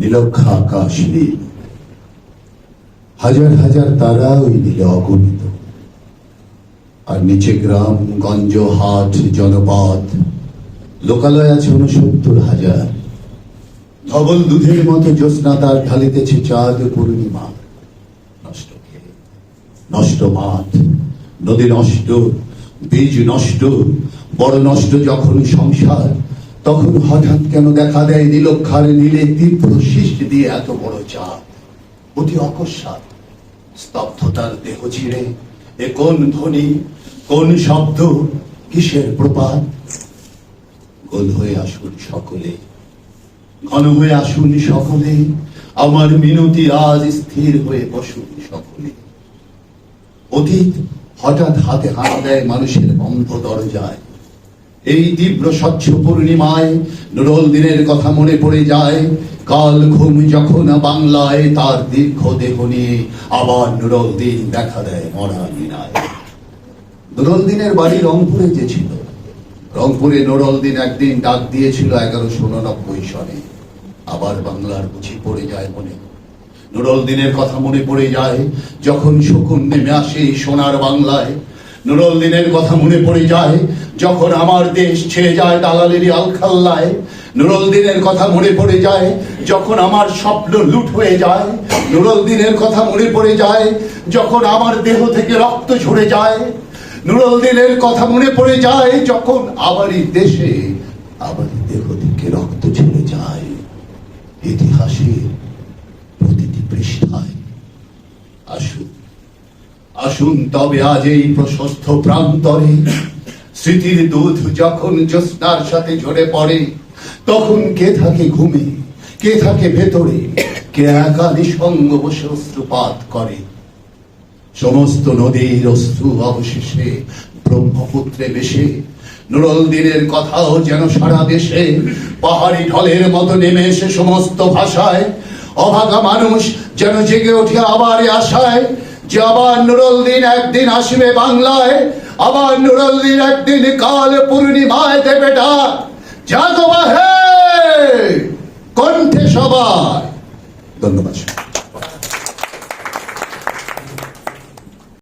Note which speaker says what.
Speaker 1: নীলক্ষা আকাশ নীল, হাজার হাজার তারা ওই নীলে অগণিত। আর নিচে গ্রাম গঞ্জ হাট জনপদ, লোকালয় আছে 69,000। ধবল দুধের মতো জ্যোৎস্না তার ঢালিতেছে চাঁদ পূর্ণিমা। নষ্ট ক্ষেত, নষ্ট মাঠ, নদী নষ্ট, বীজ নষ্ট, বড় নষ্ট যখন সংসার, তখন হঠাৎ কেন দেখা দেয় নীলক্ষার নীলে তীব্র সৃষ্টি দিয়ে এত বড় চাঁদ। অতি অকস্মাৎ স্তব্ধতার দেহ ছিঁড়ে এ কোন ধ্বনি, কোন শব্দ, কিসের প্রপাত? গোল হয়ে আসুন সকলে, ঘন হয়ে আসুন সকলে, আমার মিনতি আজ স্থির হয়ে বসুন সকলে। অতীত হঠাৎ হাতে হাত দেয় মানুষের বন্ধ দরজায়। এই তীব্র স্বচ্ছ পূর্ণিমায় নুরুল দিনের কথা মনে পড়ে যায়। কাল ঘুম যখন বাংলায় তার দীর্ঘ দেহ নিয়ে আবার নুরুল দিন দেখা দেয় মরা মিনায়। নুরুল দিনের বাড়ি রংপুরে যে ছিল, রংপুরে নুরুল দিন একদিন ডাক দিয়েছিল 1189 সনে। আবার বাংলার বুঝি পড়ে যায় মনে। নুরুল দিনের কথা মনে পড়ে যায় যখন শকুন নেমে আসে সোনার বাংলায়। নুরুল দিনের কথা মনে পড়ে যায় যখন আমার দেশ ছেয়ে যায় দালালেরই আলখাল্লায়। নুরুল দিনের কথা মনে পড়ে যায় যখন আমার স্বপ্ন লুট হয়ে যায়। নুরুল দিনের কথা মনে পড়ে যায় যখন আমার দেহ থেকে রক্ত ঝরে যায়। নুরুল দিনের কথা মনে পড়ে যায় যখন আমারই দেশে আমারই দেহ থেকে রক্ত ঝরে যায়। ইতিহাসের প্রতিটি পৃষ্ঠায় আসুন, আসুন তবে আজ এই প্রশস্ত প্রান্তরে। স্মৃতির দুধ যখন জ্যোৎস্নার সাথে ঝরে পড়ে, তখন কে থাকে ঘুমে, কে থাকে ভেতরে, কে একা নিঃসঙ্গ বসে অশ্রুপাত করে। সমস্ত নদীর অশ্রু অবশেষে ব্রহ্মপুত্রে মেশে। নুরুল দিনের কথাও যেন সারা দেশে পাহাড়ি ঢলের মতো নেমে এসে সমস্ত ভাষায়। অভাগা মানুষ যেন জেগে ওঠে আবার আশায় যে আবার নুরুল দিন একদিন আসবে বাংলায়। আবার নুরুল দিন একদিন কাল পূর্ণিমায় দেবে ডাক, জাগো হে কণ্ঠে সবাই। ধন্যবাদ।